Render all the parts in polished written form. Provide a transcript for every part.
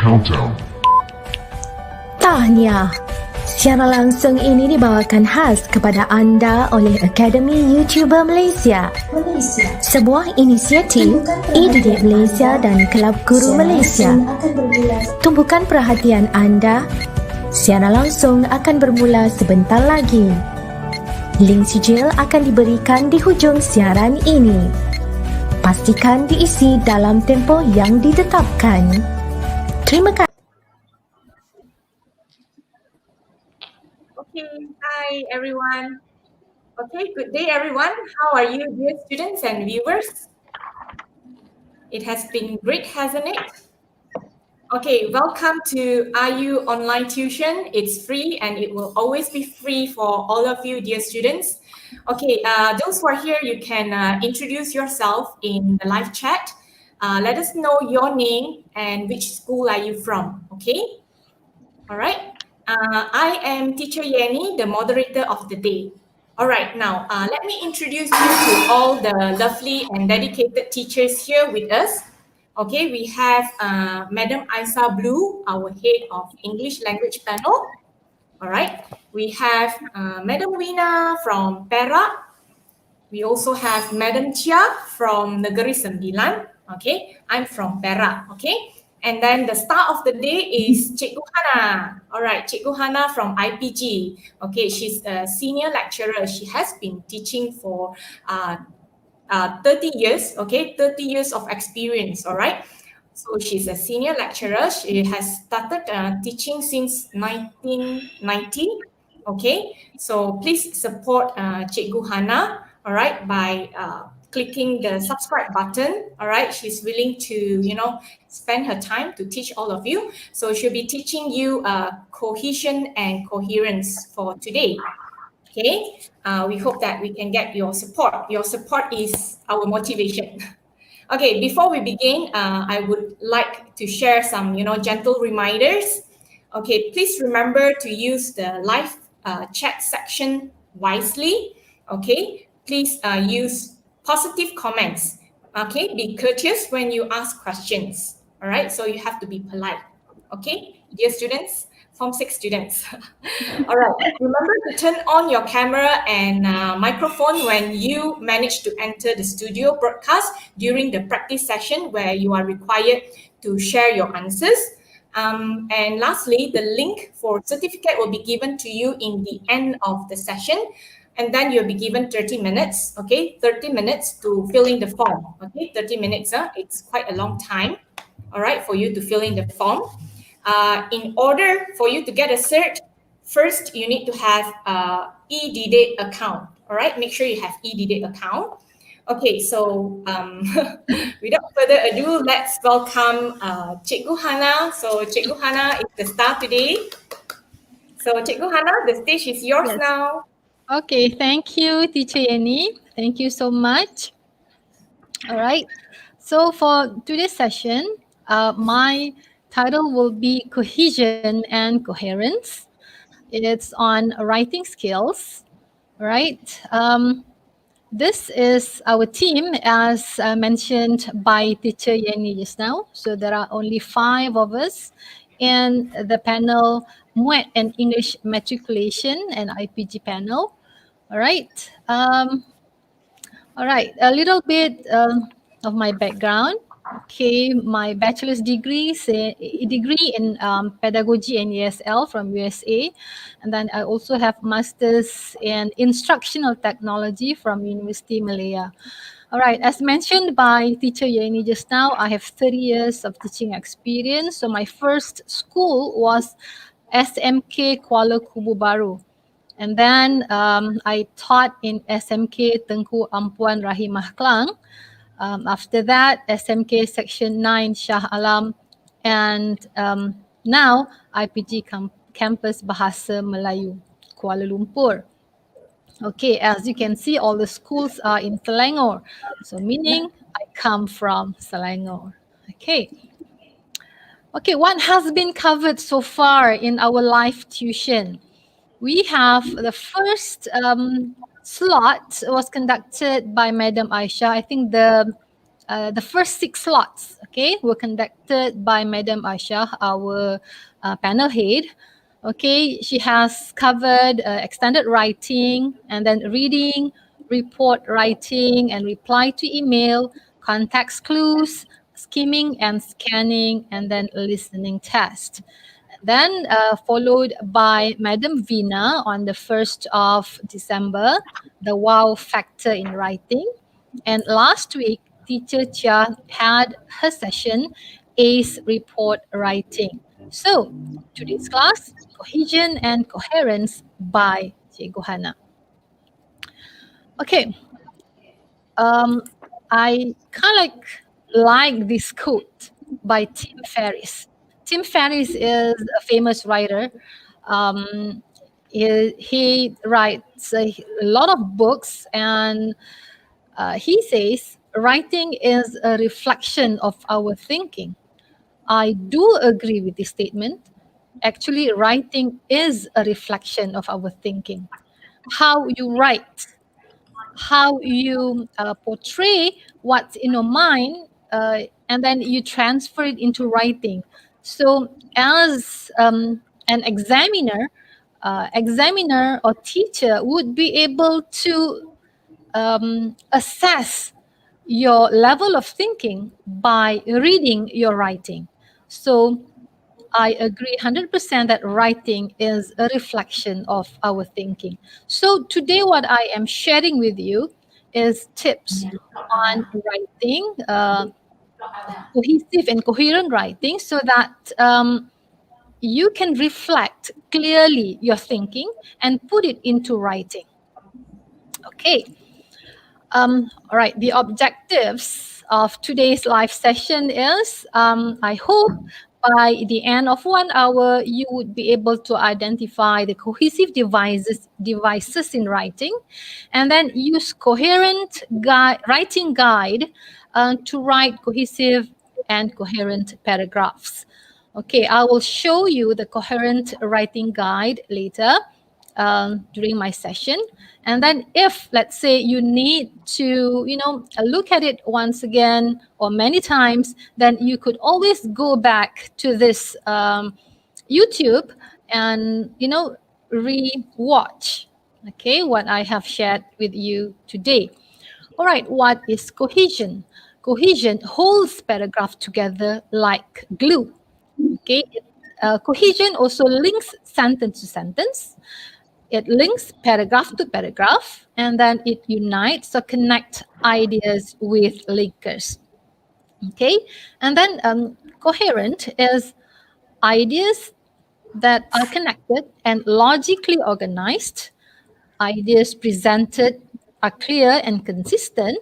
Countdown. Tahniah! Siaran langsung ini dibawakan khas kepada anda oleh Akademi YouTuber Malaysia. Sebuah inisiatif e-didik Malaysia dan Kelab Guru Malaysia. Tumpukan perhatian anda. Siaran langsung akan bermula sebentar lagi. Link sijil akan diberikan di hujung siaran ini. Pastikan diisi dalam tempoh yang ditetapkan. Terima kasih. Okay, hi everyone. Okay, good day everyone. How are you, dear students and viewers? It has been great, hasn't it? Okay, welcome to IU Online Tuition. It's free and it will always be free for all of you, dear students. Okay, those who are here, you can introduce yourself in the live chat. Let us know your name and which school are you from, okay? All right. I am Teacher Yenny, the moderator of the day. All right, now let me introduce you to all the lovely and dedicated teachers here with us. Okay, we have Madam Aisa Blue, our head of English language panel. All right, we have Madam Wina from Perak. We also have Madam Chia from Negeri Sembilan. Okay, I'm from Perak. Okay. And then the star of the day is Cikgu Hana. All right, Cikgu Hana from IPG. Okay, she's a senior lecturer. She has been teaching for 30 years, okay, 30 years of experience, all right? So she's a senior lecturer. She has started teaching since 1990, okay? So please support Cikgu Hana, all right, by clicking the subscribe button, all right? She's willing to, spend her time to teach all of you. So she'll be teaching you cohesion and coherence for today, okay? We hope that we can get your support. Your support is our motivation. Okay, before we begin, I would like to share some, gentle reminders. Okay, please remember to use the live chat section wisely, okay? Please use positive comments. Okay, be courteous when you ask questions. All right, so you have to be polite. Okay, dear students, Form 6 students. All right, remember to turn on your camera and microphone when you manage to enter the studio broadcast during the practice session where you are required to share your answers. And lastly, the link for certificate will be given to you in the end of the session. And then you'll be given 30 minutes, okay? 30 minutes to fill in the form, okay? 30 minutes, it's quite a long time, all right, for you to fill in the form. In order for you to get a cert, first you need to have e-didik account, all right? Make sure you have e-didik account. Okay, so without further ado, let's welcome Cikgu Hana. So Cikgu Hana is the star today. So Cikgu Hana, the stage is yours now. Okay, thank you, Teacher Yenny. Thank you so much. All right. So for today's session, my title will be Cohesion and Coherence. It's on writing skills, right? This is our team, as mentioned by Teacher Yenny just now. So there are only 5 of us in the panel Muet and English Matriculation and IPG panel. All right. All right. A little bit of my background. Okay, my bachelor's degree in pedagogy and ESL from USA, and then I also have master's in instructional technology from University Malaya. All right, as mentioned by Teacher Yenny just now, I have 30 years of teaching experience. So my first school was SMK Kuala Kubu Baru. And then I taught in SMK Tengku Ampuan Rahimah Klang. After that, SMK Section 9 Shah Alam, and now IPG Campus Bahasa Melayu, Kuala Lumpur. Okay, as you can see, all the schools are in Selangor. So meaning I come from Selangor. Okay. Okay, what has been covered so far in our live tuition? We have the first slot was conducted by Madam Aisha. I think the first 6 slots Okay, were conducted by Madam Asha, our panel head. Okay, she has covered extended writing and then reading, report writing and reply to email, context clues, skimming and scanning, and then listening test. Then followed by Madam Vina on the 1st of December, the wow factor in writing. And last week, Teacher Chia had her session, ACE report writing. So today's class, Cohesion and Coherence by Cikgu Hana. Okay, I kind of like this quote by Tim Ferriss. Tim Ferriss is a famous writer. He writes a lot of books, and he says writing is a reflection of our thinking. I do agree with this statement. Actually, writing is a reflection of our thinking. How you write, how you portray what's in your mind, and then you transfer it into writing. So, as an examiner or teacher would be able to assess your level of thinking by reading your writing. So I agree 100% that writing is a reflection of our thinking. So today what I am sharing with you is tips on writing, cohesive and coherent writing, so that you can reflect clearly your thinking and put it into writing. Okay. All right, the objectives of today's live session is, I hope by the end of 1 hour, you would be able to identify the cohesive devices in writing, and then use coherent writing guide to write cohesive and coherent paragraphs. Okay, I will show you the coherent writing guide later during my session. And then if, let's say, you need to, look at it once again or many times, then you could always go back to this YouTube and, re-watch, okay, what I have shared with you today. All right, what is cohesion? Cohesion holds paragraph together like glue. Okay, cohesion also links sentence to sentence. It links paragraph to paragraph, and then it unites or connects ideas with linkers. Okay, and then coherent is ideas that are connected and logically organized. Ideas presented are clear and consistent.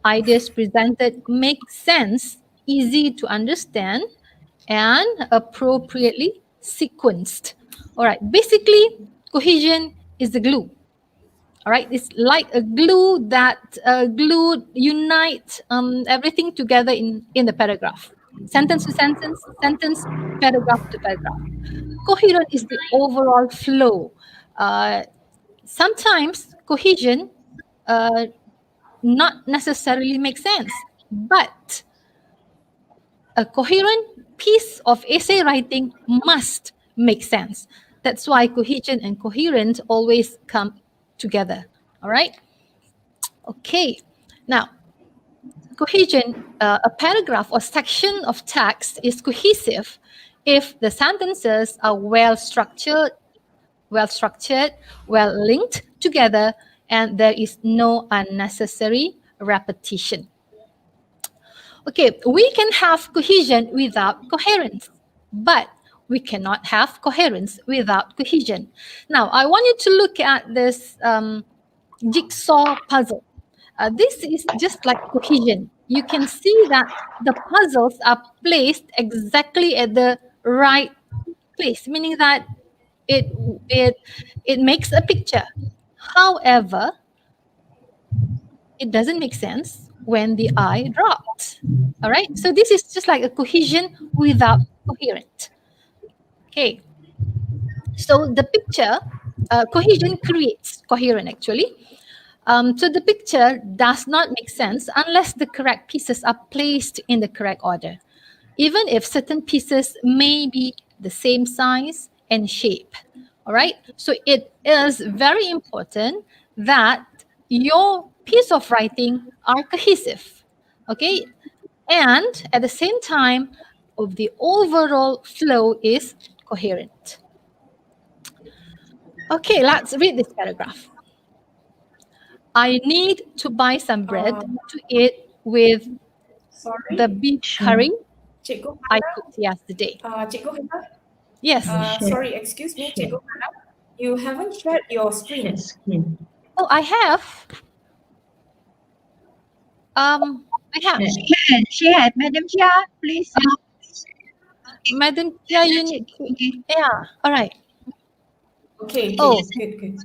Ideas presented make sense, easy to understand, and appropriately sequenced. All right, basically, cohesion is the glue. All right, it's like a glue that unites everything together in the paragraph, sentence to sentence, paragraph to paragraph. Coherent is the overall flow. Sometimes cohesion not necessarily makes sense, but a coherent piece of essay writing must make sense. That's why cohesion and coherence always come together. All right. Okay. Now, cohesion, a paragraph or section of text is cohesive if the sentences are well structured, well linked together, and there is no unnecessary repetition. Okay, we can have cohesion without coherence, but we cannot have coherence without cohesion. Now, I want you to look at this jigsaw puzzle. This is just like cohesion. You can see that the puzzles are placed exactly at the right place, meaning that it makes a picture. However, it doesn't make sense when the eye dropped. All right, so this is just like a cohesion without coherent. Okay, so the picture, cohesion creates coherent actually. So the picture does not make sense unless the correct pieces are placed in the correct order, even if certain pieces may be the same size and shape. All right. So it is very important that your piece of writing are cohesive. Okay. And at the same time, of the overall flow is coherent. Okay, let's read this paragraph. I need to buy some bread to eat with Sorry, the beef curry Cikgu I Hana. cooked yesterday. Cikgu Hana. Yes. Sorry, excuse me, Cikgu Hana. You haven't shared your screen. Oh, I have. I have. Share, Madam Chia, please. Madam Tia, you need to. Yeah. All right. Okay, Oh. good.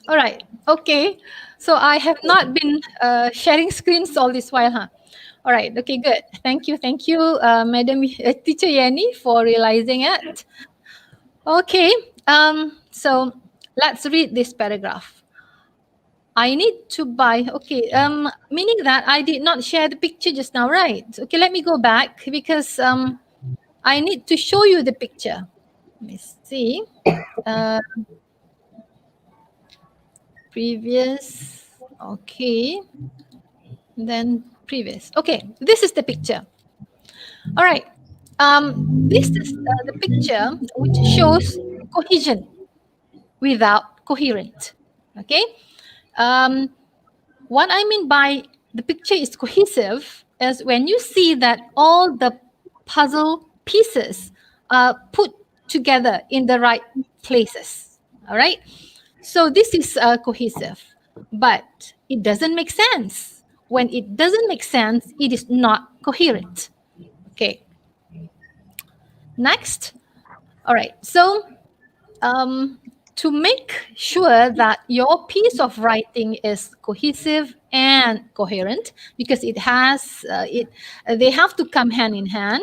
All right. Okay. So I have not been sharing screens all this while, huh? All right. Okay, good. Thank you, Madam Teacher Yenny, for realizing it. Okay. So let's read this paragraph. I need to buy. Okay. Meaning that I did not share the picture just now, right? Okay. Let me go back because I need to show you the picture. Let me see. Previous. Okay. Then previous. Okay. This is the picture. All right. This is the picture which shows cohesion without coherent. Okay. What I mean by the picture is cohesive is when you see that all the puzzle pieces are put together in the right places. All right. So this is cohesive, but it doesn't make sense. When it doesn't make sense, it is not coherent. Okay. Next. All right. So to make sure that your piece of writing is cohesive and coherent, because it has they have to come hand in hand,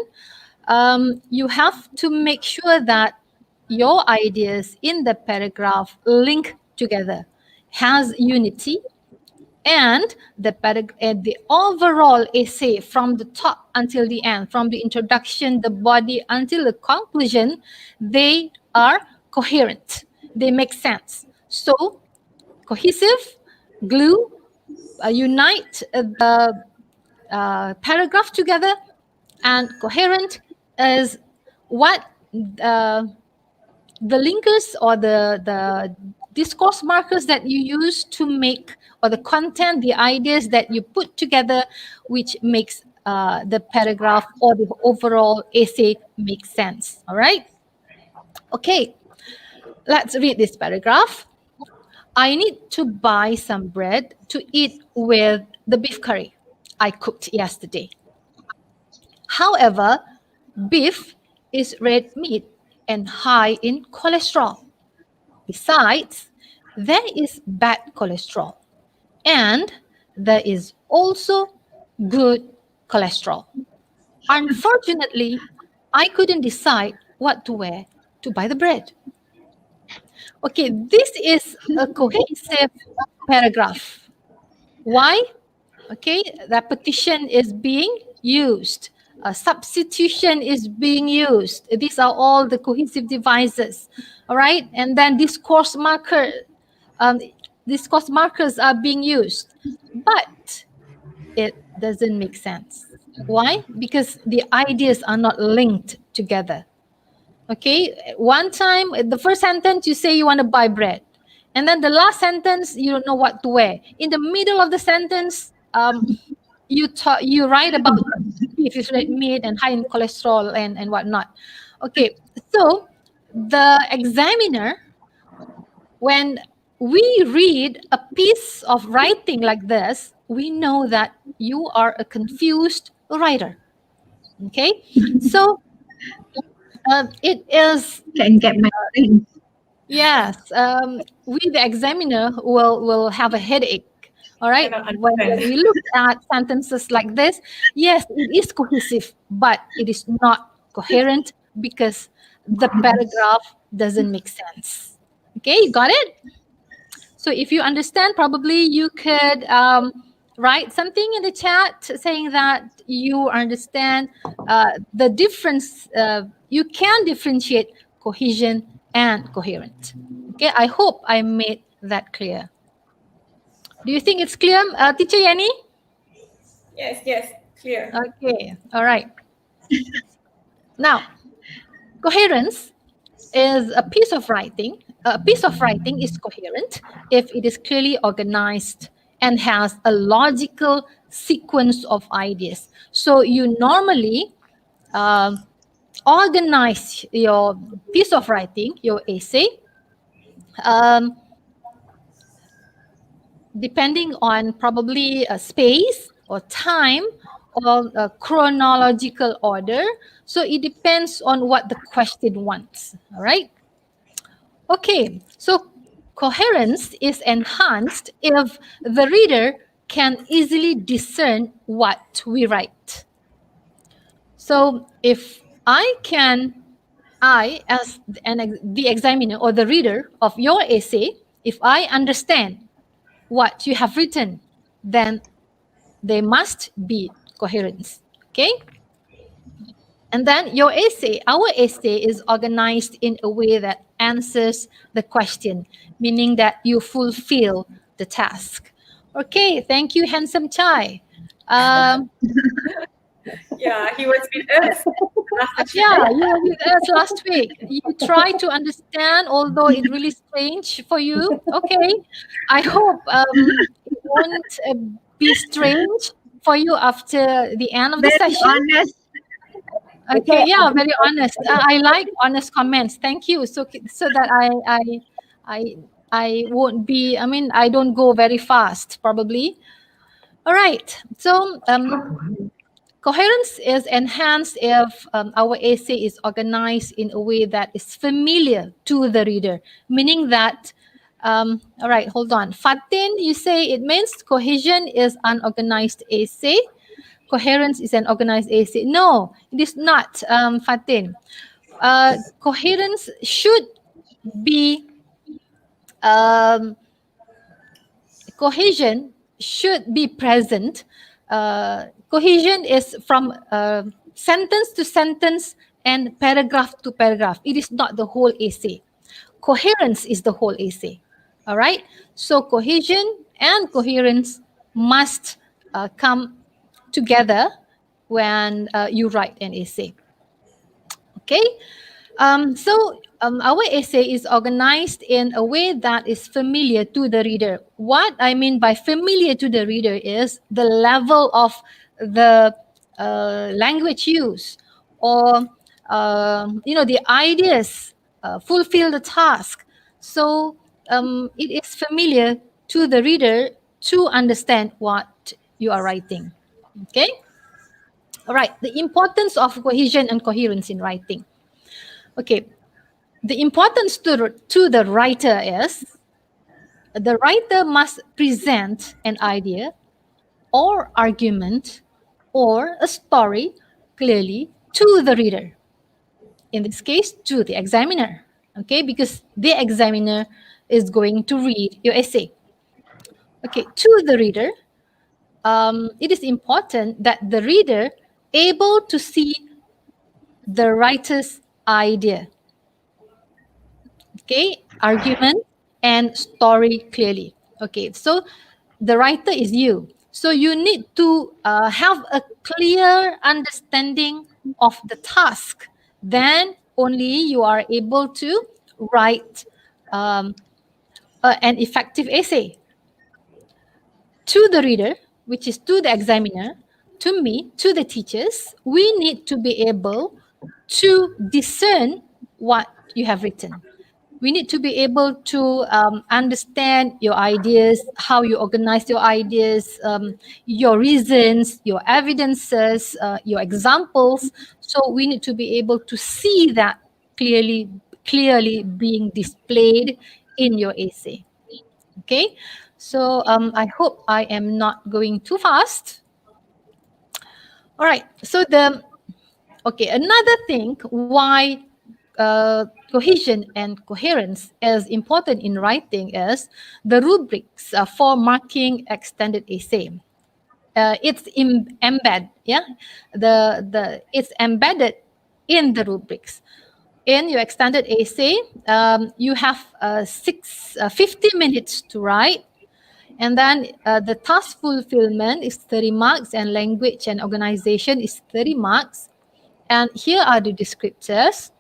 you have to make sure that your ideas in the paragraph link together, has unity, and the overall essay from the top until the end, from the introduction, the body until the conclusion, they are coherent. They make sense. So cohesive, glue, unite the paragraph together, and coherent is what the linkers or the discourse markers that you use to make, or the content, the ideas that you put together, which makes the paragraph or the overall essay make sense. All right. Okay. Let's read this paragraph. I need to buy some bread to eat with the beef curry I cooked yesterday. However, beef is red meat and high in cholesterol. Besides, there is bad cholesterol and there is also good cholesterol. Unfortunately, I couldn't decide what to wear to buy the bread. Okay, this is a cohesive paragraph. Why? Okay, repetition is being used. Substitution is being used. These are all the cohesive devices. All right, and then discourse markers are being used, but it doesn't make sense. Why? Because the ideas are not linked together. Okay, one time, the first sentence you say you want to buy bread, and then the last sentence you don't know what to wear. In the middle of the sentence, you write about beef is red meat and high in cholesterol and whatnot. Okay, so the examiner, when we read a piece of writing like this, we know that you are a confused writer. Okay, so it is. Can get my thing. Yes, we the examiner will have a headache. All right, when we look at sentences like this, yes, it is cohesive, but it is not coherent because the paragraph doesn't make sense. Okay, you got it? So if you understand, probably you could write something in the chat saying that you understand the difference. You can differentiate cohesion and coherent. Okay, I hope I made that clear. Do you think it's clear, Teacher Yani? Yes, clear. Okay, all right. Now, coherence is a piece of writing. A piece of writing is coherent if it is clearly organized and has a logical sequence of ideas. So you normally organize your piece of writing, your essay, depending on probably a space or time or a chronological order. So it depends on what the question wants, all right? Okay, so coherence is enhanced if the reader can easily discern what we write. So if I as the examiner or the reader of your essay, if I understand what you have written, then there must be coherence, okay? And then your essay, our essay is organized in a way that answers the question, meaning that you fulfill the task. Okay, thank you, Handsome Chai. Yeah, he was with us last week. Yeah, you were with us last week. You try to understand, although it's really strange for you. Okay, I hope it won't be strange for you after the end of the Very session. honest. Okay, yeah, very honest. I like honest comments. Thank you. So that I won't be. I mean, I don't go very fast, probably. All right. So coherence is enhanced if our essay is organized in a way that is familiar to the reader, meaning that. All right, hold on. Fatin, you say it means cohesion is unorganized essay. Coherence is an organized essay. No, it is not, Fatin. Coherence should be, cohesion should be present. Cohesion is from sentence to sentence and paragraph to paragraph. It is not the whole essay. Coherence is the whole essay. All right. So cohesion and coherence must come together when you write an essay. Okay. Our essay is organized in a way that is familiar to the reader. What I mean by familiar to the reader is the level of the language use, or the ideas fulfill the task. So it is familiar to the reader to understand what you are writing. Okay. All right. The importance of cohesion and coherence in writing. Okay, the importance to the writer is the writer must present an idea or argument or a story clearly to the reader. In this case, to the examiner, okay, because the examiner is going to read your essay. Okay, to the reader, it is important that the reader able to see the writer's idea. Okay, argument and story clearly. Okay, so the writer is you. So you need to have a clear understanding of the task. Then only you are able to write an effective essay. To the reader, which is to the examiner, to me, to the teachers, we need to be able to discern what you have written. We need to be able to understand your ideas, how you organize your ideas, your reasons, your evidences, your examples. So we need to be able to see that clearly being displayed in your essay. Okay, so I hope I am not going too fast. All right, so another thing why cohesion and coherence is important in writing is the rubrics for marking extended essay. It's it's embedded in the rubrics. In your extended essay, you have 50 minutes to write, and then the task fulfillment is 30 marks, and language and organization is 30 marks. And here are the descriptors.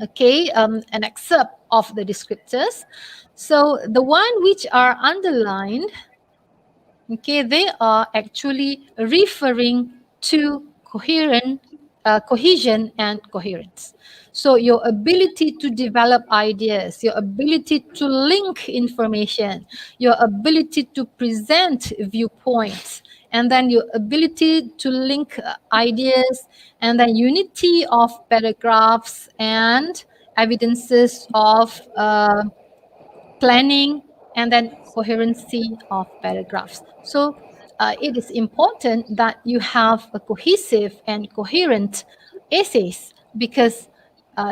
Okay, an excerpt of the descriptors. So the one which are underlined, okay, they are actually referring to cohesion and coherence. So your ability to develop ideas, your ability to link information, your ability to present viewpoints, and then your ability to link ideas, and then unity of paragraphs and evidences of planning, and then coherency of paragraphs. So it is important that you have a cohesive and coherent essays because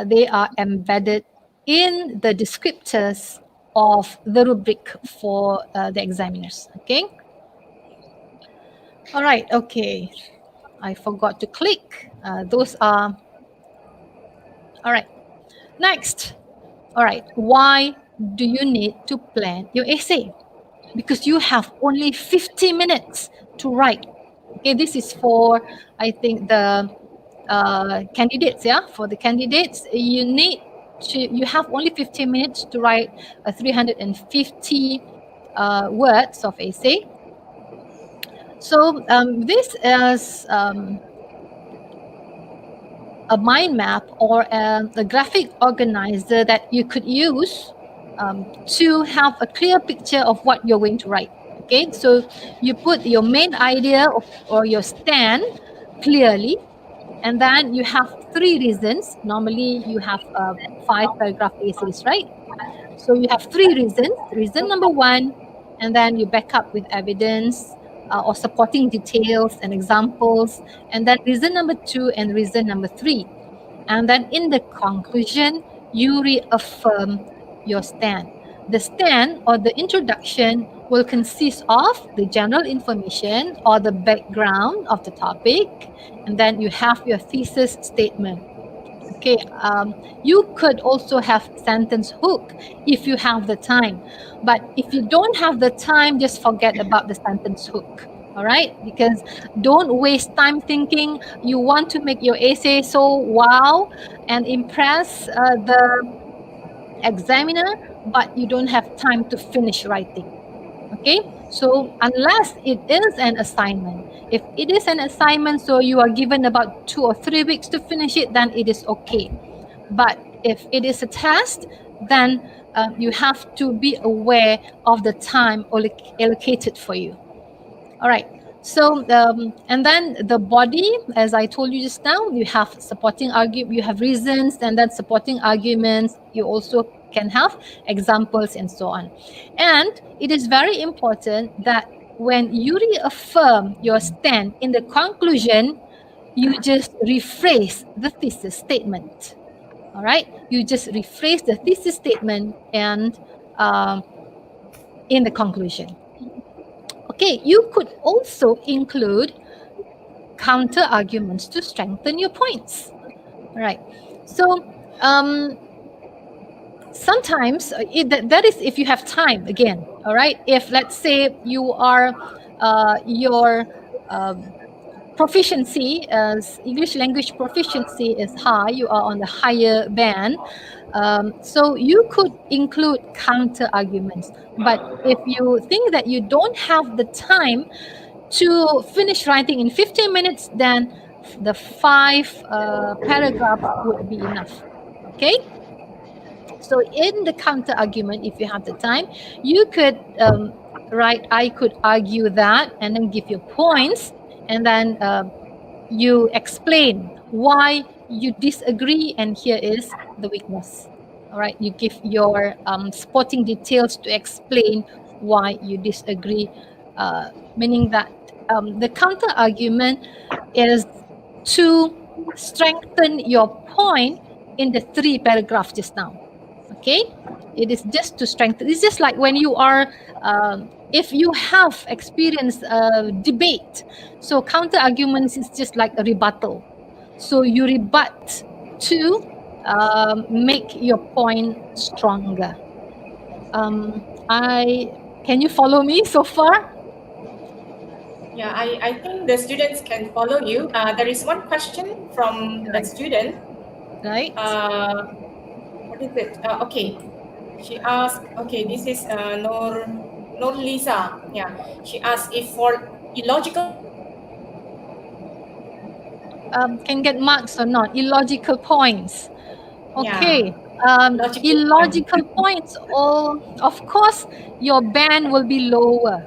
they are embedded in the descriptors of the rubric for the examiners. Okay. All right. Okay. I forgot to click. Those are all right. Next. All right. Why do you need to plan your essay? Because you have only 50 minutes to write. Okay, this is for, I think, the candidates, yeah? For the candidates, you have only 15 minutes to write 350 words of essay. So this is a mind map or a graphic organizer that you could use to have a clear picture of what you're going to write. Okay, so you put your main idea or your stand clearly, and then you have 3 reasons. Normally you have 5 paragraph essays, right? So you have 3 reasons. Reason number 1, and then you back up with evidence or supporting details and examples, and then reason number 2 and reason number 3. And then in the conclusion, you reaffirm your stand. The stand or the introduction will consist of the general information or the background of the topic, and then you have your thesis statement. Okay, you could also have sentence hook if you have the time, but if you don't have the time, just forget about the sentence hook. All right, because don't waste time thinking you want to make your essay so wow and impress the examiner, but you don't have time to finish writing. Okay, so unless it is an assignment, if it is an assignment, so you are given about 2 or 3 weeks to finish it, then it is okay. But if it is a test, then you have to be aware of the time allocated for you. All right. So, and then the body, as I told you just now, you have supporting argument, you have reasons, and then supporting arguments. You also can have examples and so on. And it is very important that when you reaffirm your stand in the conclusion, you just rephrase the thesis statement. All right. You just rephrase the thesis statement and in the conclusion. Okay, you could also include counter arguments to strengthen your points. Right. So sometimes that is if you have time again. All right. If let's say you are your proficiency as English language proficiency is high, you are on the higher band. So you could include counter arguments. But if you think that you don't have the time to finish writing in 15 minutes, then the 5 paragraphs would be enough. Okay. So in the counter argument, if you have the time, you could write, I could argue that, and then give your points, and then you explain why you disagree, and here is the weakness. All right, you give your supporting details to explain why you disagree, meaning that the counter argument is to strengthen your point in the 3 paragraphs just now. Okay, it is just to strengthen. It's just like when you are, if you have experienced a debate, so counter arguments is just like a rebuttal. So you rebut to make your point stronger. Can you follow me so far? Yeah, I think the students can follow you. There is one question from a student. Right. What is it? Okay, she asked. Okay, this is Nur Lisa. Yeah, she asked if for illogical. Can get marks or not? Illogical points. Okay. Illogical Points. Or of course, your band will be lower.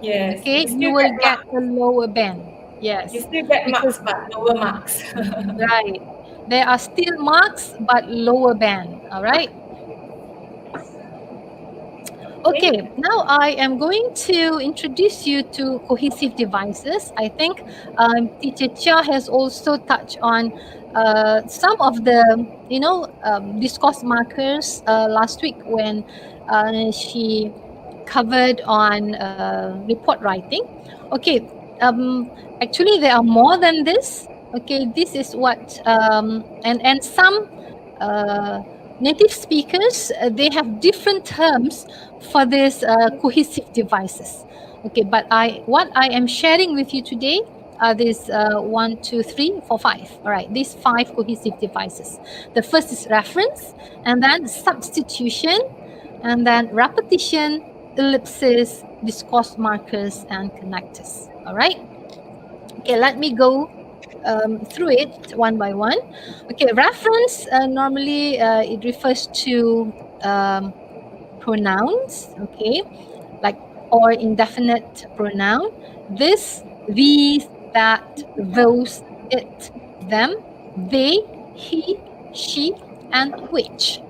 Yes. Okay, you will get a lower band. Yes. You still get Because- marks, but lower marks. Right. There are still marks, but lower band. All right. Okay, now I am going to introduce you to cohesive devices. I think Teacher Chia has also touched on some of the, discourse markers last week when she covered on report writing. Okay, actually there are more than this. Okay, this is what, and some native speakers, they have different terms for these cohesive devices. Okay, but what I am sharing with you today are these 1, 2, 3, 4, 5. All right, these 5 cohesive devices. The first is reference, and then substitution, and then repetition, ellipsis, discourse markers, and connectors. All right. Okay, let me go through it one by one. Okay, reference, normally it refers to pronouns, okay, like or indefinite pronoun. This, these, that, those, it, them, they, he, she, and which.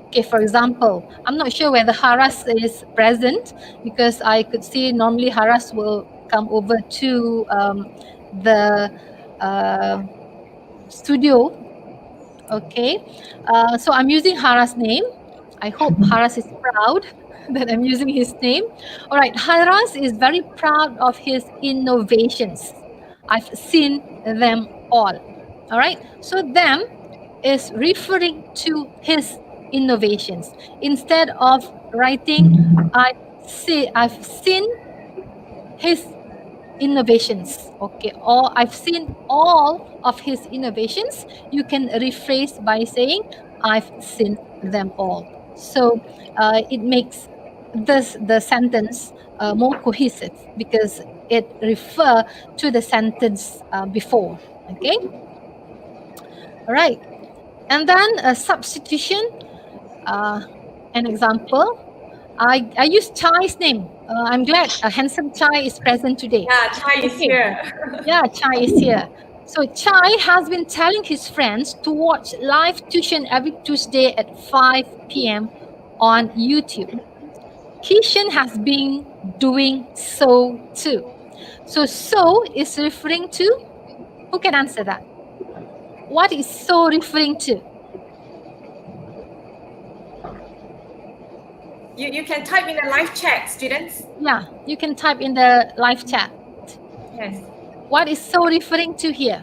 Okay, for example, I'm not sure whether Haras is present because I could see normally Haras will come over to the studio. Okay, so I'm using Haras' name. I hope Haras is proud that I'm using his name. All right, Haras is very proud of his innovations. I've seen them all. All right, so them is referring to his innovations. Instead of writing, I've seen his innovations, okay, or I've seen all of his innovations, you can rephrase by saying I've seen them all. So it makes the sentence more cohesive because it refer to the sentence before. Okay, all right, and then a substitution. An example, I use Chai's name. I'm glad handsome Chai is present today. Yeah, Chai is here. Yeah, Chai is here. So Chai has been telling his friends to watch live tuition every Tuesday at 5 p.m. on YouTube. Kishan has been doing so too. So is referring to, who can answer that? What is so referring to? You can type in the live chat, students. Yeah, you can type in the live chat. Yes. What is so referring to here?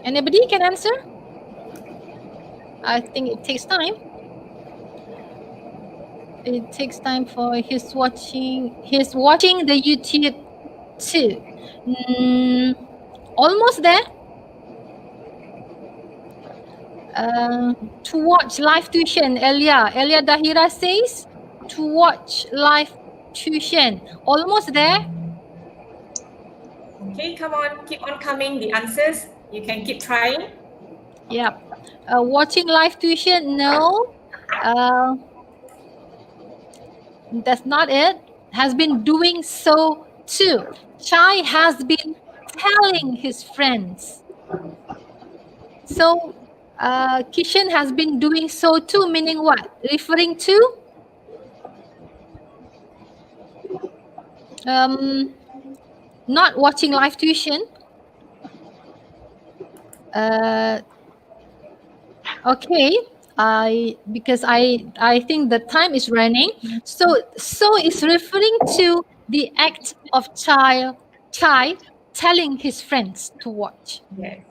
Anybody can answer? I think it takes time. It takes time for his watching the YouTube too. Almost there. To watch live tuition, Elia Dahira says to watch live tuition. Almost there. Okay, come on, keep on coming. The answers, you can keep trying. Yeah. Watching live tuition, no. That's not it. Has been doing so too. Chai has been telling his friends. So Kishan has been doing so too, meaning what? Referring to not watching live tuition. Okay, because I think the time is running. So is referring to the act of Chai telling his friends to watch. Yes.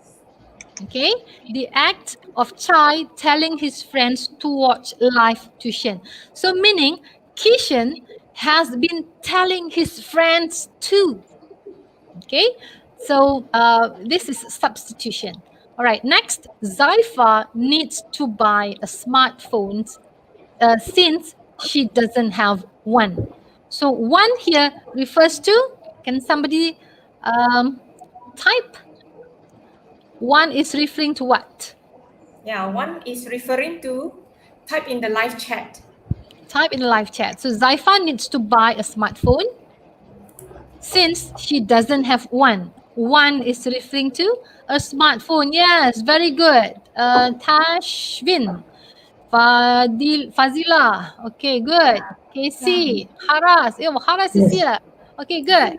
Okay, the act of Chai telling his friends to watch live tuition. So meaning Kishan has been telling his friends too. Okay, so this is substitution. All right, next, Zaifa needs to buy a smartphone since she doesn't have one. So one here refers to, can somebody type? One is referring to what? Yeah, one is referring to, type in the live chat. Type in the live chat. So Zaifa needs to buy a smartphone since she doesn't have one. One is referring to a smartphone. Yes, very good. Tashvin, Fazila. Okay, good. Casey, Haras. Haras is here. Okay, good.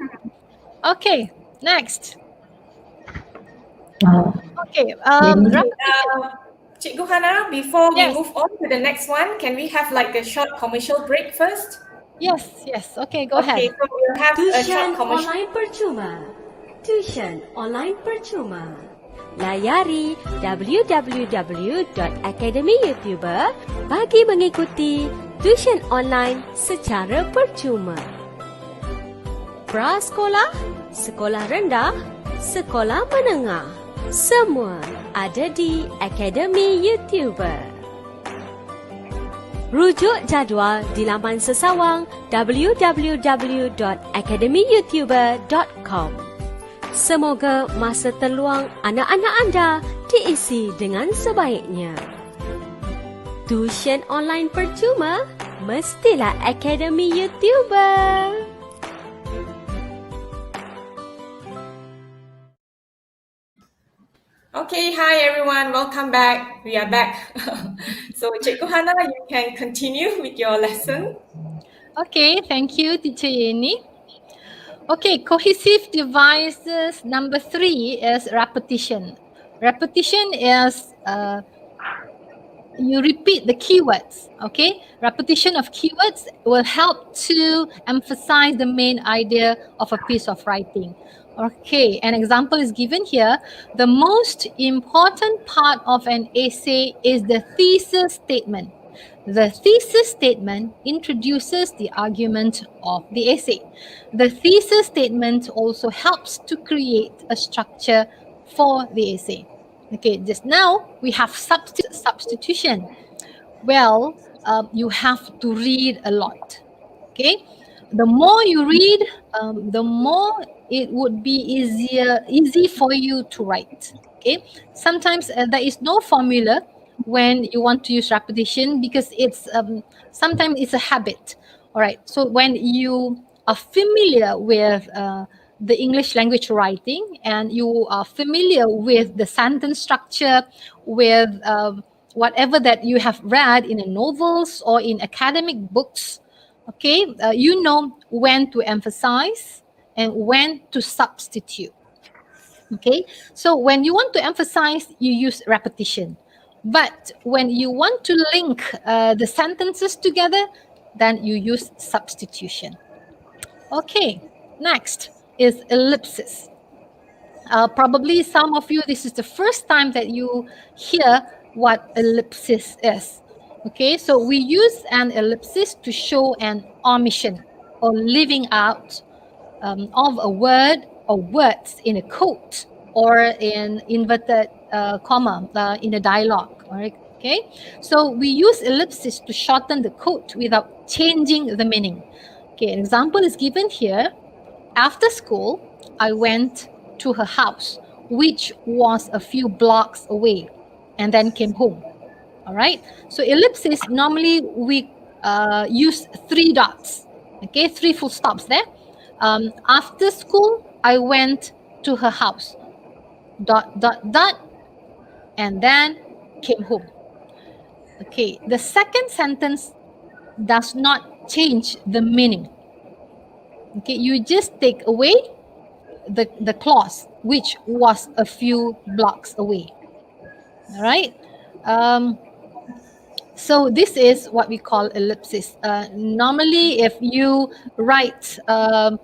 Okay, next. Okay, Cikgu Hana, before we Yes. move on to the next one, can we have like a short commercial break first? Yes. Okay, go Okay, ahead. so we'll have a Tuition short commercial. online percuma. Tuition online percuma. Layari www.academyyoutuber bagi mengikuti tuition online secara percuma. Prasekolah, sekolah rendah, sekolah menengah, semua ada di Akademi YouTuber. Rujuk jadual di laman sesawang www.academyyoutuber.com. Semoga masa terluang anak-anak anda diisi dengan sebaiknya. Tuition online percuma, mestilah Akademi YouTuber. Okay, hi everyone, welcome back. We are back. So Cikgu Hana, you can continue with your lesson. Okay, thank you, Teacher Yeni. Okay, cohesive devices number 3 is repetition. Repetition is you repeat the keywords, okay? Repetition of keywords will help to emphasize the main idea of a piece of writing. Okay, an example is given here. The most important part of an essay is the thesis statement. The thesis statement introduces the argument of the essay. The thesis statement also helps to create a structure for the essay. Okay, just now we have substitution. Well, you have to read a lot. Okay, the more you read, the more it would be easy for you to write. Okay, sometimes there is no formula when you want to use repetition because it's sometimes it's a habit. All right, so when you are familiar with the English language writing and you are familiar with the sentence structure, with whatever that you have read in the novels or in academic books, okay, you know when to emphasize and when to substitute. Okay, so when you want to emphasize, you use repetition. But when you want to link the sentences together, then you use substitution. Okay, next is ellipsis. Probably some of you, this is the first time that you hear what ellipsis is. Okay, so we use an ellipsis to show an omission or leaving out of a word or words in a quote or in inverted comma in a dialogue. All right. Okay, so we use ellipsis to shorten the quote without changing the meaning. Okay, an example is given here. After school, I went to her house, which was a few blocks away, and then came home. All right. So ellipsis, normally we use 3 dots. Okay, 3 full stops there. After school, I went to her house. ... and then came home. Okay, the second sentence does not change the meaning. Okay, you just take away the clause, which was a few blocks away. All right. So this is what we call ellipsis. Normally, if you write a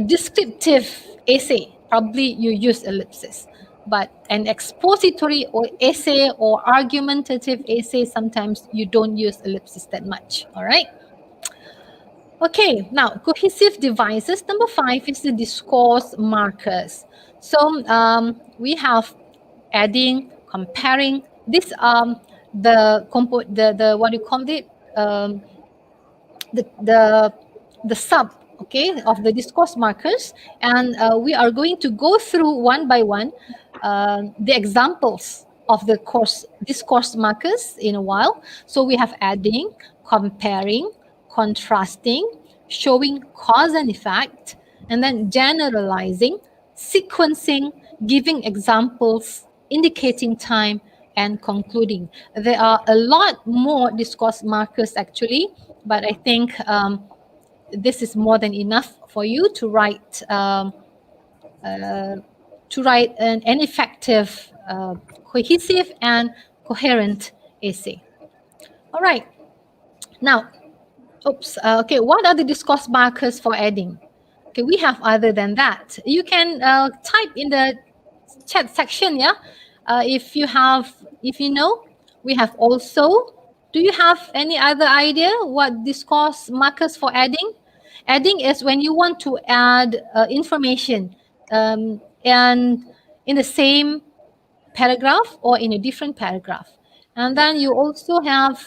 descriptive essay, probably you use ellipsis. But an expository or essay or argumentative essay, sometimes you don't use ellipsis that much. All right. Okay, now cohesive devices. Number 5 is the discourse markers. So we have adding, comparing. This the what do you call it? The sub, okay, of the discourse markers, and we are going to go through one by one the examples of the discourse markers in a while. So we have adding, comparing, contrasting, showing cause and effect, and then generalizing, sequencing, giving examples, indicating time, and concluding. There are a lot more discourse markers actually, but I think this is more than enough for you to write an effective, cohesive and coherent essay. All right. Now, okay, what are the discourse markers for adding? Okay, we have other than that. You can type in the chat section, yeah? If you know, we have also. Do you have any other idea what discourse markers for adding? Adding is when you want to add information and in the same paragraph or in a different paragraph. And then you also have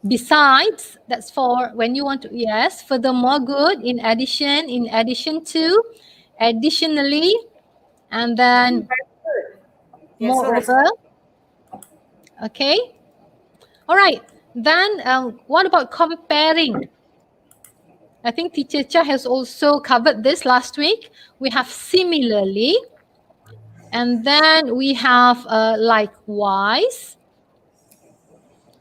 besides, that's for when you want to, yes, furthermore, good, in addition to, additionally, and then Yes, moreover. Okay. All right. Then what about comparing? I think Teacher Cha has also covered this last week. We have similarly, and then we have likewise.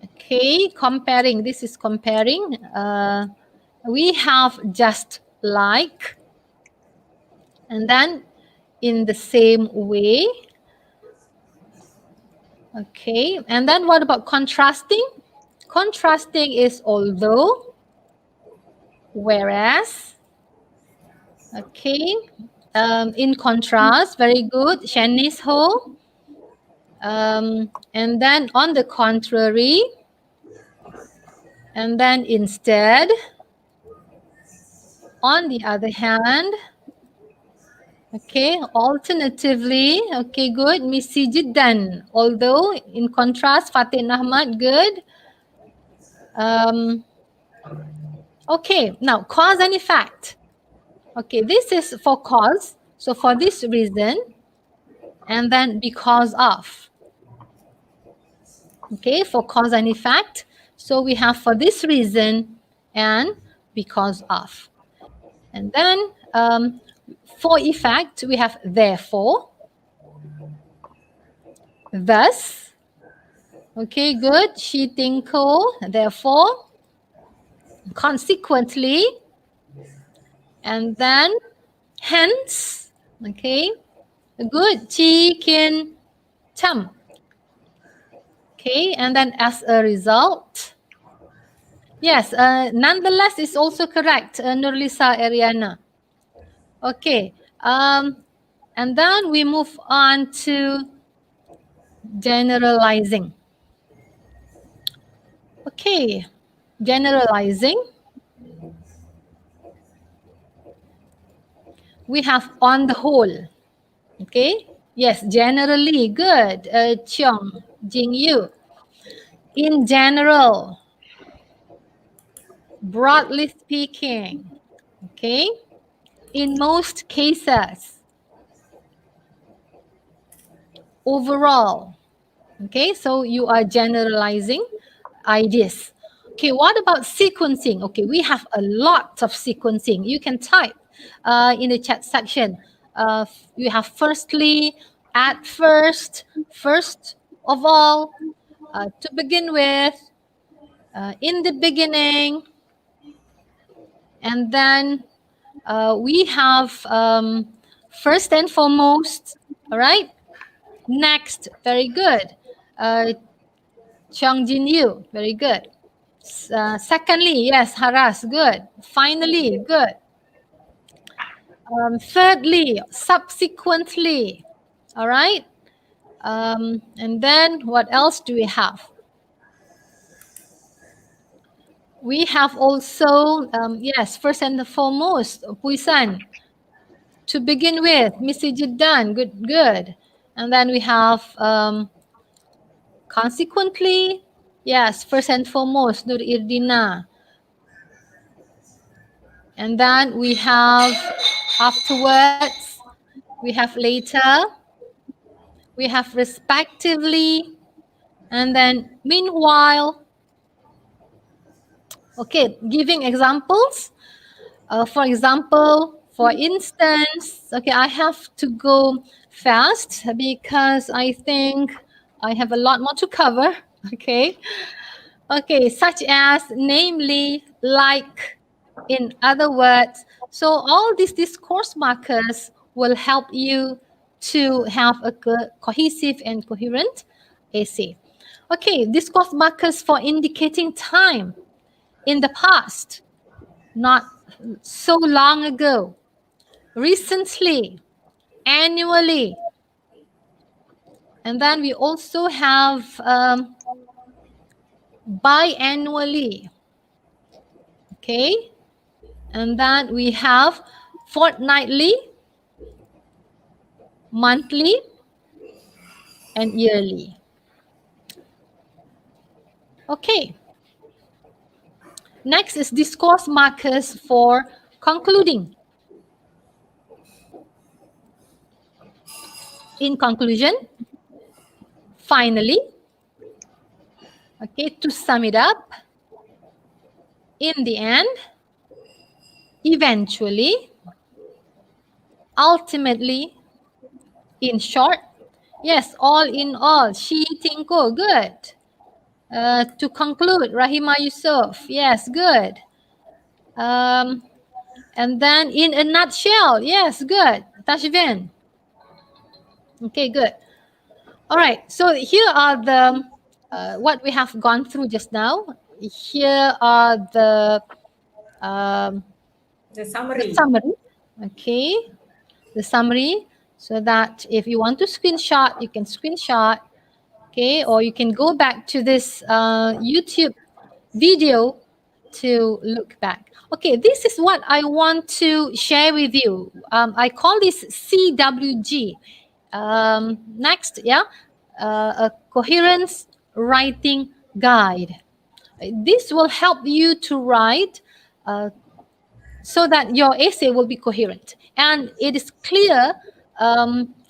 Okay, comparing. This is comparing. We have just like, and then in the same way. Okay, and then what about contrasting? Contrasting is although, whereas. Okay, in contrast, very good, Shanice Ho. And then on the contrary, and then instead, on the other hand, okay, alternatively, okay, good, Missy Jiddan. Although in contrast, Fatin Ahmad, good. Okay, now cause and effect. Okay, this is for cause. So for this reason, and then because of. Okay, for cause and effect. So we have for this reason and because of. And then for effect, we have therefore, thus. Okay, good. She tinkle, therefore, consequently, and then hence. Okay, good. Chi kin cham. Okay, and then as a result. Yes, nonetheless is also correct, Nurlisa Ariana. Okay, and then we move on to generalizing. Okay, generalizing. We have on the whole. Okay, yes, generally, good. Cheong, Jing Yu. In general, broadly speaking, okay, in most cases, overall, okay, so you are generalizing ideas. Okay, what about sequencing? Okay, we have a lot of sequencing. You can type in the chat section. You have firstly, at first, first of all, to begin with, in the beginning, and then we have first and foremost, all right? Next, very good. Cheong Jin Yu, very good. Secondly, yes, Haras, good. Finally, good. Thirdly, subsequently, all right? And then what else do we have? We have also, yes, first and foremost, Puisan. To begin with, Mr. Jiddan, good. And then we have consequently, yes, first and foremost, Nur Irdina. And then we have afterwards, we have later, we have respectively, and then meanwhile. Okay, giving examples. For example, for instance, okay, I have to go fast because I think I have a lot more to cover. Okay. Okay, such as namely, like, in other words. So all these discourse markers will help you to have a cohesive and coherent essay. Okay, discourse markers for indicating time in the past, not so long ago, recently, annually. And then we also have biannually. Okay. And then we have fortnightly, monthly, and yearly. Okay. Next is discourse markers for concluding. In conclusion, finally, okay, to sum it up, in the end, eventually, ultimately, in short, yes, all in all, Shi Tingko, good. To conclude, Rahima Yusuf, yes, good. And then in a nutshell, yes, good. Tashvin. Okay, good. All right, so here are the, what we have gone through just now. Here are the summary. Okay, the summary, so that if you want to screenshot, you can screenshot. Okay, or you can go back to this YouTube video to look back. Okay, this is what I want to share with you. I call this CWG. Next, yeah, a coherence writing guide. This will help you to write so that your essay will be coherent, and it is clear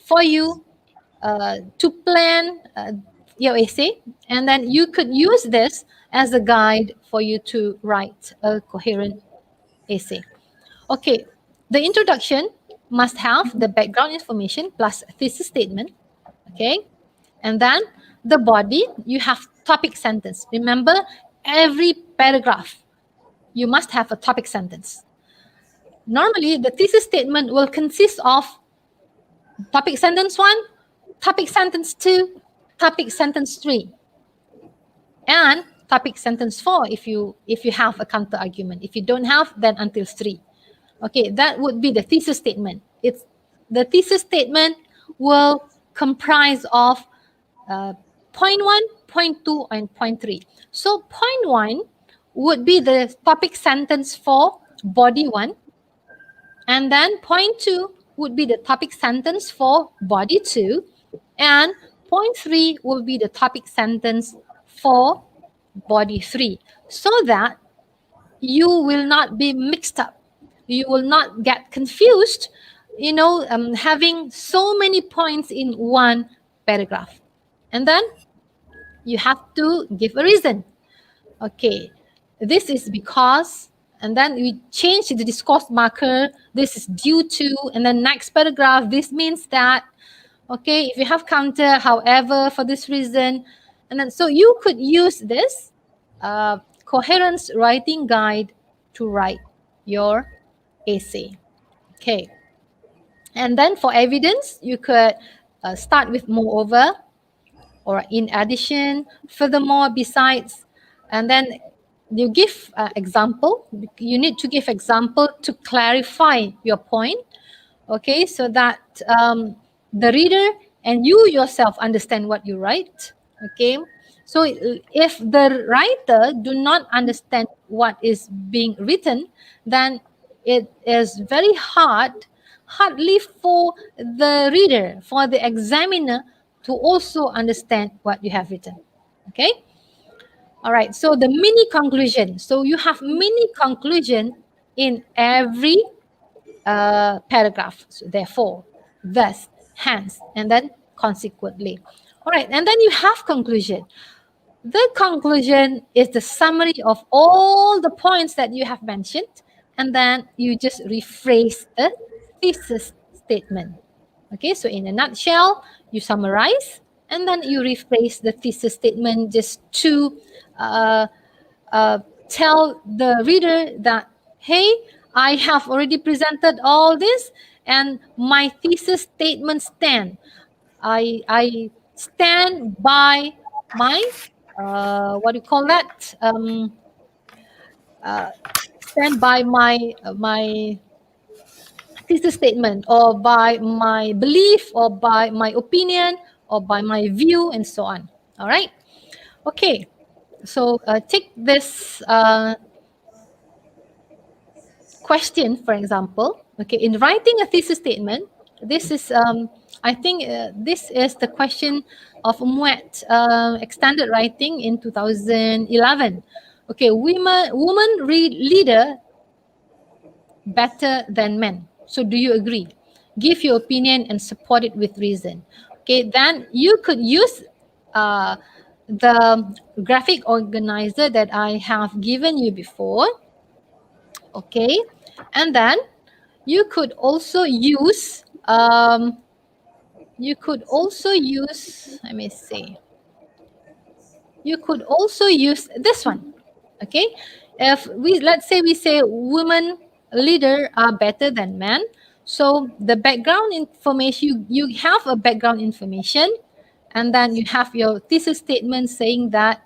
for you to plan your essay, and then you could use this as a guide for you to write a coherent essay. Okay, the introduction must have the background information plus thesis statement. Okay, and then the body, you have topic sentence. Remember, every paragraph you must have a topic sentence. Normally, the thesis statement will consist of topic sentence 1, topic sentence 2, topic sentence 3, and topic sentence 4 if you have a counter argument. If you don't have, then until 3. Okay, that would be the thesis statement. The thesis statement will comprise of point 1, point 2, and point 3. So point 1 would be the topic sentence for body 1, and then point 2 would be the topic sentence for body 2, and point 3 will be the topic sentence for body 3, so that you will not be mixed up. You will not get confused, having so many points in one paragraph. And then you have to give a reason. Okay, this is because, and then we change the discourse marker. This is due to, and then next paragraph, this means that. Okay, if you have counter, however, for this reason. And then so you could use this coherence writing guide to write your essay. Okay. And then for evidence, you could start with moreover, or in addition, furthermore, besides, and then you give example. You need to give example to clarify your point, okay, so that the reader and you yourself understand what you write, okay. So if the writer do not understand what is being written, then it is very hardly for the reader, for the examiner to also understand what you have written, okay. All right, so the mini conclusion. So you have mini conclusion in every paragraph. So therefore, thus, hence, and then consequently. All right, and then you have conclusion. The conclusion is the summary of all the points that you have mentioned, and then you just rephrase the thesis statement. Okay, so in a nutshell, you summarize and then you rephrase the thesis statement just to tell the reader that, hey, I have already presented all this and my thesis statement stand. I stand by my, what do you call that? Stand by my thesis statement, or by my belief, or by my opinion, or by my view, and so on. All right. Okay. So take this question, for example. Okay, in writing a thesis statement, this is, I think this is the question of Muet extended writing in 2011. Okay, woman leader better than men. So do you agree? Give your opinion and support it with reason. Okay, then you could use the graphic organizer that I have given you before. Okay, and then you could also use let me see, you could also use this one. Okay, if let's say we say women leader are better than men, so the background information, you have a background information, and then you have your thesis statement saying that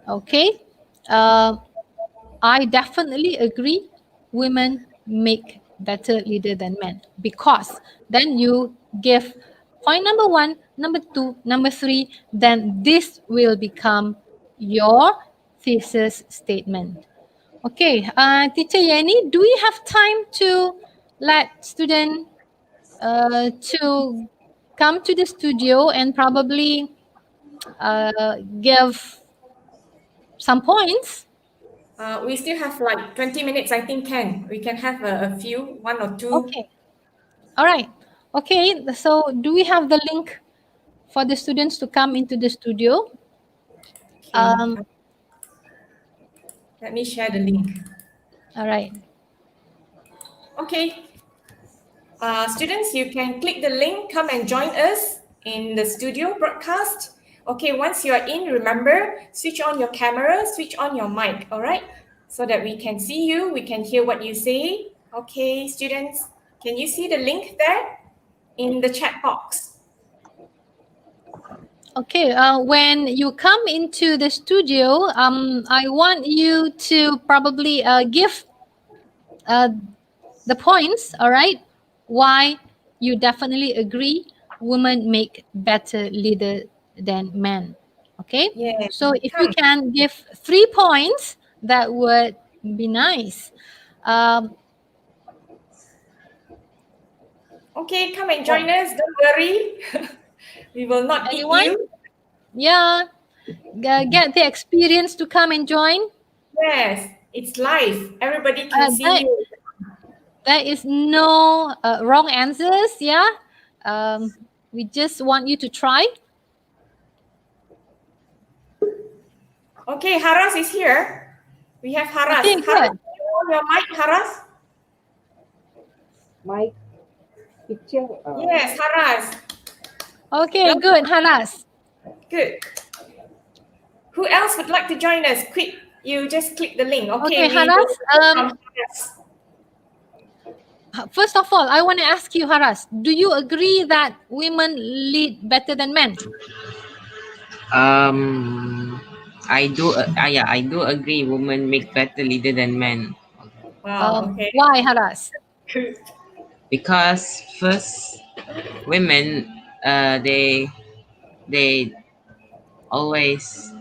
okay, I definitely agree women make better leader than men, because then you give point number 1, number 2, number 3, then this will become your thesis statement. Okay, Teacher Yenny, do we have time to let student to come to the studio and probably give some points? We still have like 20 minutes, I think, we can have a few, 1 or 2. Okay. All right. Okay. So do we have the link for the students to come into the studio? Okay. Let me share the link. All right. Okay. Students, you can click the link, come and join us in the studio broadcast. Okay, once you are in, remember, switch on your camera, switch on your mic, all right? So that we can see you, we can hear what you say. Okay, students, can you see the link there in the chat box? Okay. When you come into the studio, I want you to probably give the points, all right? Why you definitely agree women make better leader than men. Okay? Yeah. So if you can give 3 points, that would be nice. Okay, come and join us. Don't worry. We will not eat Anyone? you. Yeah. Get the experience to come and join. Yes, it's live. Everybody can see you. There is no wrong answers. Yeah. We just want you to try. Okay, Haras is here. We have Haras. Okay, Haras, good. you on your mic, Haras? Mic picture. Yes, Haras. Okay, good, Hanas. Good. Who else would like to join us? Quick, you just click the link. Okay, we Haras, go from Haras. First of all, I want to ask you, Haras, do you agree that women lead better than men? I do. Yeah, I do agree. Women make better leader than men Wow, okay. Why, Haras? because first, women, they always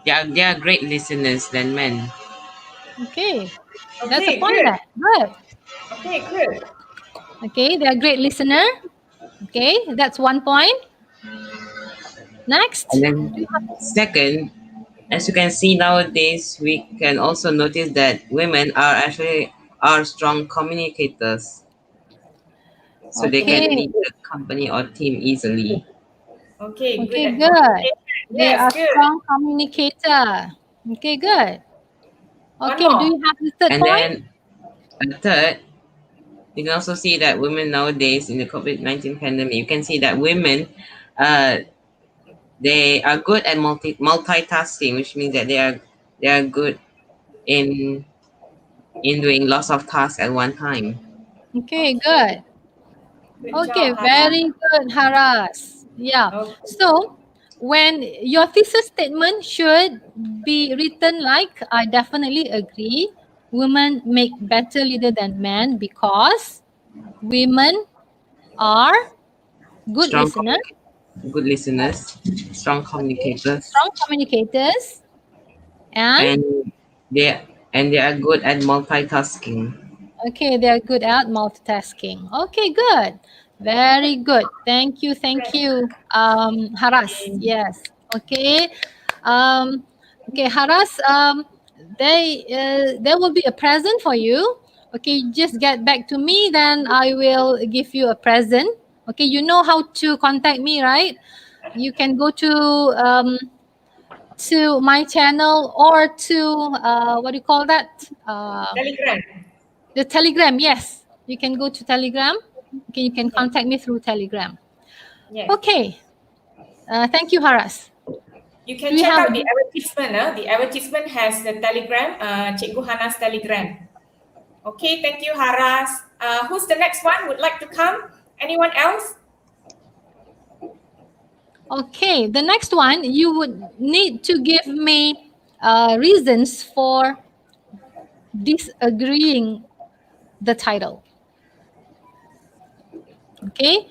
they are great listeners than men. Okay, that's a Okay, point good. there. Good. Okay, good. Okay, they are great listener. Okay, that's one point. Next. And then second, as you can see nowadays, we can also notice that women are strong communicators, so they can Okay. lead a company or team easily. Okay, good. Okay, at good. communication. They Yes, are good. strong communicator. Okay, good. One Okay, do more. you have the third And point? then third, you can also see that women nowadays in the COVID-19 pandemic, you can see that women, they are good at multitasking, which means that they are good in doing lots of tasks at one time. Okay, good. Good Okay, job, Hana. very good, Haras. Yeah. Okay. So, when your thesis statement should be written like, I definitely agree, women make better leader than men because women are good Strong, listener, good listeners, strong communicators, strong communicators, and and they they are good at multitasking. okay, they are good at multitasking. Okay, good. Very good. Thank you, Haras. Yes. Okay. Okay, Haras, there will be a present for you. Okay, just get back to me, then I will give you a present. Okay, you know how to contact me, right? You can go to my channel or to what do you call that? Telegram. The Telegram, yes. You can go to Telegram. Okay, you can contact me through Telegram. Yes. Okay. Thank you, Haras. You can Do you check have out the advertisement. The advertisement has the Telegram, Cikgu Hana's Telegram. Okay, thank you, Haras. Who's the next one? Would like to come? Anyone else? Okay, the next one, you would need to give me reasons for disagreeing the title. Okay,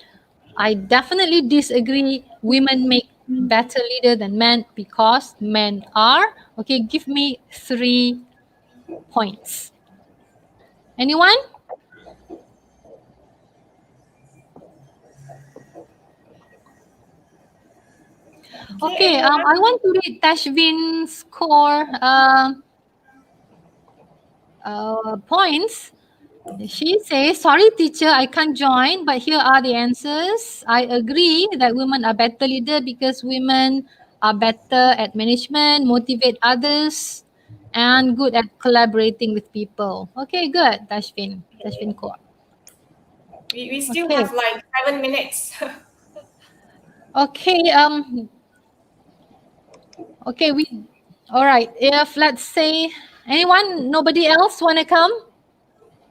I definitely disagree. Women make better leader than men because men are. Okay, give me 3 points. Anyone? Okay, anyone? I want to read Tashvin's score points. She says, sorry teacher, I can't join, but here are the answers. I agree that women are better leader because women are better at management, motivate others, and good at collaborating with people. Okay, good, Tashvin Kaur. We still Okay. have like 7 minutes. Okay, okay, all right. If let's say nobody else want to come?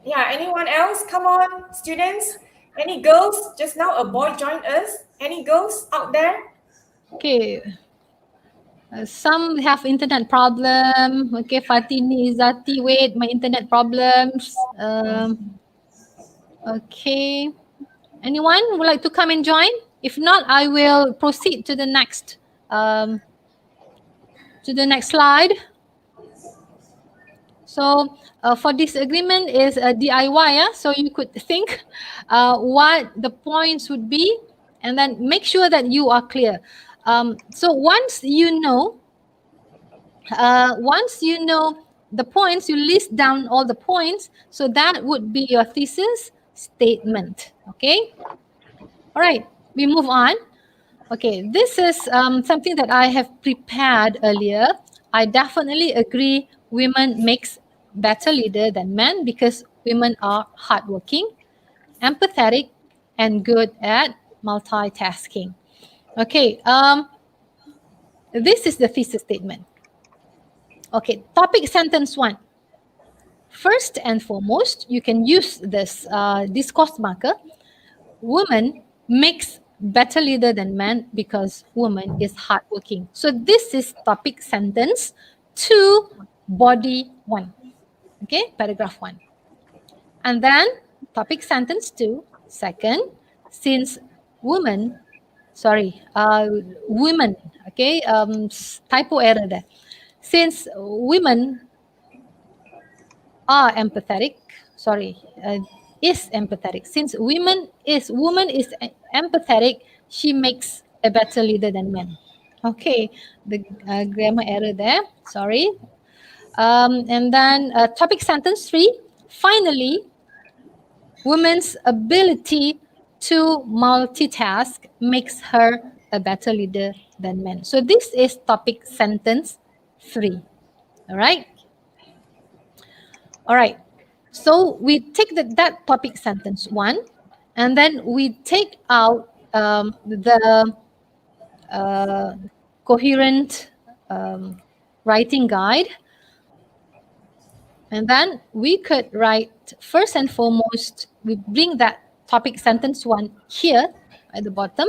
Yeah, anyone else? Come on, students. Any girls? Just now a boy joined us. Any girls out there? Okay. Some have internet problem. Okay, Fatini, Izati, wait, my internet problems. Okay. Anyone would like to come and join? If not, I will proceed to the next slide. So for disagreement is a DIY, yeah? So you could think what the points would be and then make sure that you are clear. So once you know the points, you list down all the points. So that would be your thesis statement. Okay. All right. We move on. Okay. This is something that I have prepared earlier. I definitely agree. Women makes better leader than men because women are hardworking, empathetic, and good at multitasking. Okay. This is the thesis statement. Okay, topic sentence 1. First and foremost, you can use this discourse marker. Woman makes better leader than man because woman is hardworking. So this is topic sentence 2, body 1. Okay, paragraph 1. And then topic sentence 2, second, since women, okay, typo error there. Since women are empathetic, is empathetic. Since woman is empathetic, she makes a better leader than men. Okay, the grammar error there, sorry. And then topic sentence 3, finally, women's ability to multitask makes her a better leader than men. So this is topic sentence 3. All right. All right. So we take that topic sentence 1, and then we take out the coherent writing guide. And then we could write, first and foremost, we bring that topic sentence 1 here at the bottom.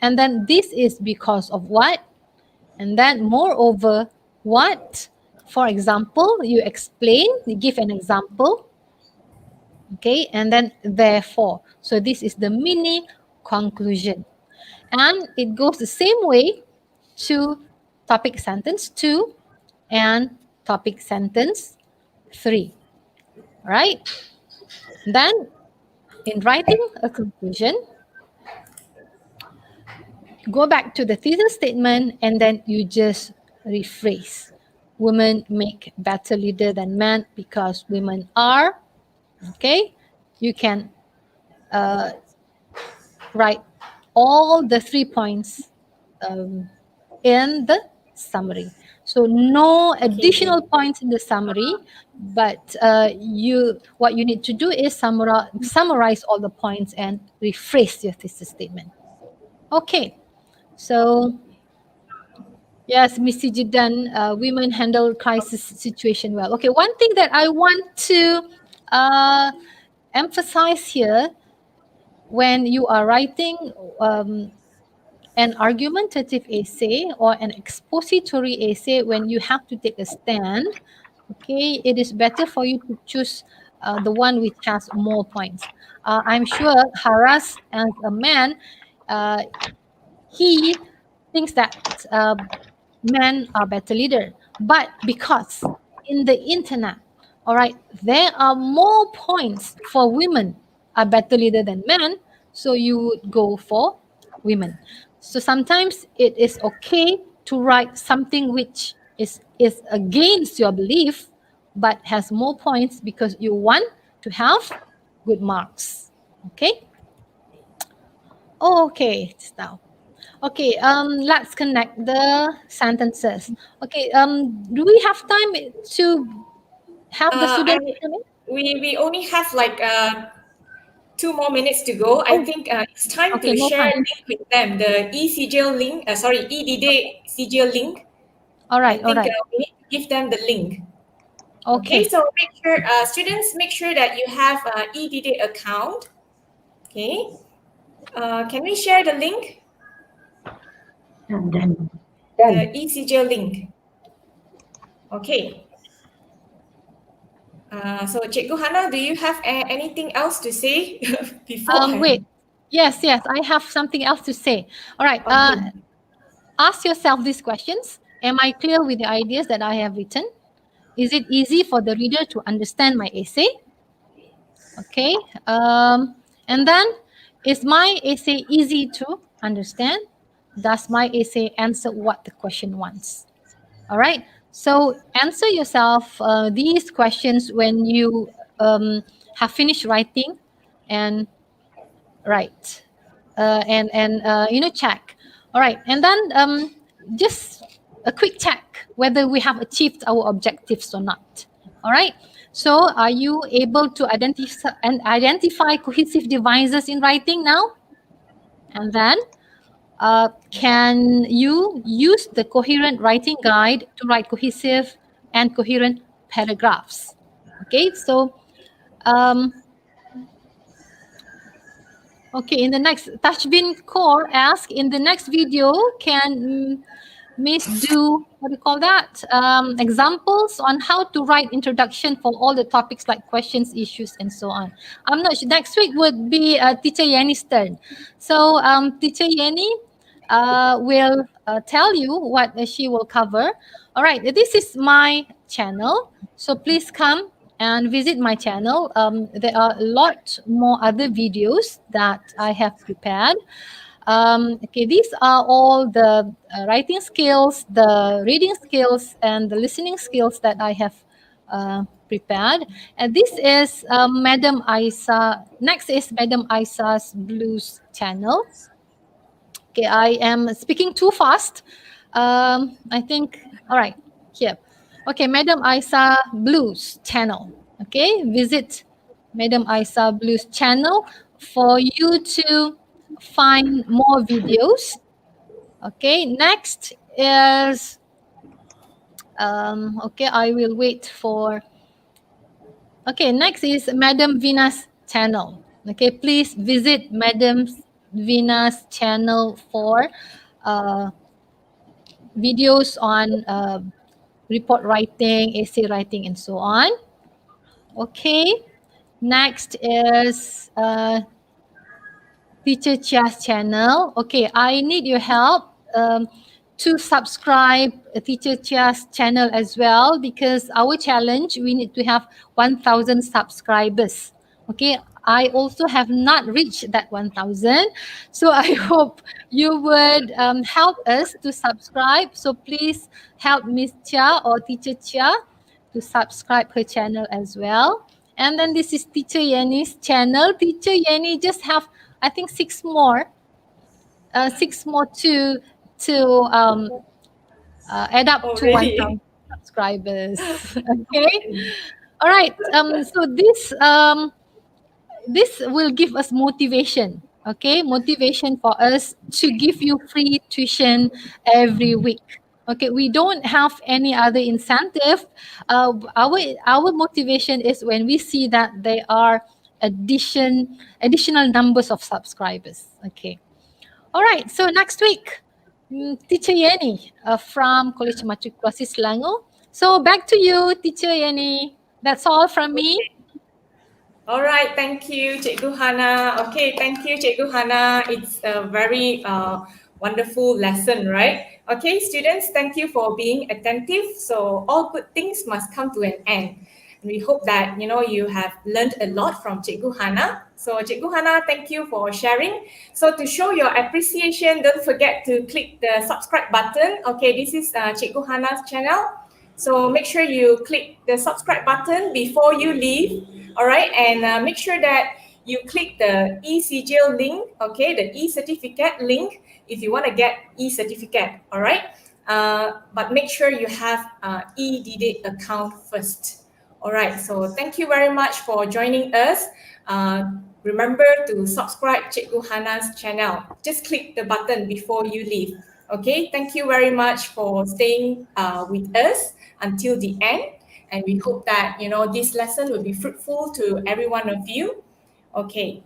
And then this is because of what? And then moreover, what? For example, you explain, you give an example. Okay, and then therefore. So this is the mini conclusion. And it goes the same way to topic sentence 2 and topic sentence 3. All right. Then in writing a conclusion, go back to the thesis statement and then you just rephrase. Women make better leader than men because women are, okay? You can write all the 3 points in the summary. So no additional points in the summary, but what you need to do is summarize all the points and rephrase your thesis statement. Okay, so yes, Mr. Jidan, women handle crisis situation well. Okay, one thing that I want to emphasize here, when you are writing an argumentative essay or an expository essay, when you have to take a stand, okay, it is better for you to choose the one which has more points. I'm sure Haras, as a man, he thinks that men are better leader. But because in the internet, all right, there are more points for women are better leader than men, so you would go for women. So sometimes it is okay to write something which is against your belief, but has more points because you want to have good marks. Okay? Okay, now. Okay, let's connect the sentences. Okay, do we have time to have the students come in? We only have like 2 more minutes to go. I think it's time to share link with them, the e-sigil link, e-didik sigil link. All right, I think we need to give them the link. Okay, so make sure, students, make sure that you have an e-didik account. Okay, can we share the link? Done. The e-sigil link. Okay. So Cikgu Hana, do you have anything else to say before? Wait. Yes, I have something else to say. All right. Okay. Ask yourself these questions. Am I clear with the ideas that I have written? Is it easy for the reader to understand my essay? Okay. And then, is my essay easy to understand? Does my essay answer what the question wants? All right. So answer yourself these questions when you have finished writing, and write check. All right, and then just a quick check whether we have achieved our objectives or not. All right. So are you able to identify cohesive devices in writing now? And then can you use the coherent writing guide to write cohesive and coherent paragraphs. Okay, so okay, in the next, Tashbin Kaur asks, in the next video, can Miss do, what do you call that? Examples on how to write introduction for all the topics like questions, issues, and so on. I'm not sure. Next week would be Teacher Yenny's turn. So Teacher Yenny will tell you what she will cover. All right, this is my channel. So please come and visit my channel. There are a lot more other videos that I have prepared. Okay, these are all the writing skills, the reading skills, and the listening skills that I have prepared. And this is Madam Aisa. Next is Madam Aisa's Blues channel. Okay, I am speaking too fast. I think, all right, here. Okay, Madam Aisa Blues channel. Okay, visit Madam Aisa Blues channel for you to find more videos. Okay, next is, okay, I will wait for, okay, next is Madam Vina's channel. Okay, please visit Madam Vina's channel for videos on report writing, essay writing, and so on. Okay, next is Teacher Chia's channel. Okay, I need your help to subscribe Teacher Chia's channel as well, because our challenge, we need to have 1,000 subscribers. Okay, I also have not reached that 1,000. So I hope you would help us to subscribe. So please help Miss Chia or Teacher Chia to subscribe her channel as well. And then this is Teacher Yenny's channel. Teacher Yenny just have, I think, 6 more to add up to really? 1,000 subscribers. Okay, all right. So this will give us motivation. Okay, motivation for us to give you free tuition every week. Okay, we don't have any other incentive. Our motivation is when we see that there are additional numbers of subscribers. Okay. All right. So next week, Teacher Yenny from College Matriculasi Selangor. So back to you, Teacher Yenny. That's all from me. All right, thank you, Cikgu Hana. Okay, thank you, Cikgu Hana. It's a very wonderful lesson, right? Okay, students, thank you for being attentive. So all good things must come to an end. We hope that you have learned a lot from Cikgu Hana. So Cikgu Hana, thank you for sharing. So to show your appreciation, don't forget to click the subscribe button. Okay, this is Cikgu Hana's channel. So make sure you click the subscribe button before you leave. All right, and make sure that you click the e-sigil link, okay, the e-certificate link if you want to get e-certificate, all right? But make sure you have e-DD account first. All right, so thank you very much for joining us. Remember to subscribe Cikgu Hana's channel. Just click the button before you leave. Okay, thank you very much for staying with us until the end. And we hope that, this lesson will be fruitful to every one of you. Okay,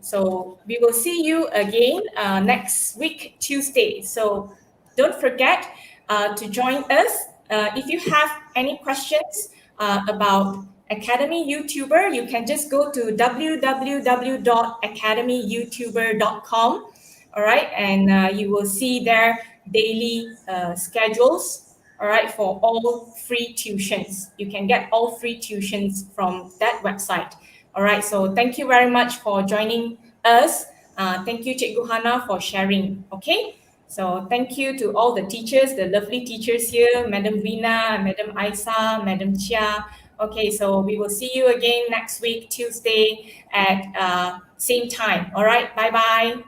so we will see you again next week, Tuesday. So don't forget to join us. If you have any questions about Academy YouTuber, you can just go to www.academyyoutuber.com. All right, and you will see their daily schedules. All right, for all free tuitions. You can get all free tuitions from that website. All right, so thank you very much for joining us. Thank you, Cikgu Hana, for sharing. Okay, so thank you to all the teachers, the lovely teachers here, Madam Vina, Madam Aisa, Madam Chia. Okay, so we will see you again next week, Tuesday at same time. All right, bye-bye.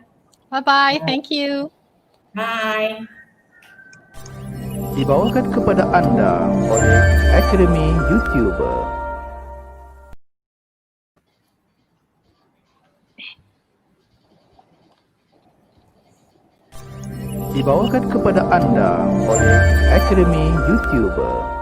Bye-bye. Thank you. Bye. Dibawakan kepada anda oleh Akademi YouTuber. Dibawakan kepada anda oleh Akademi YouTuber.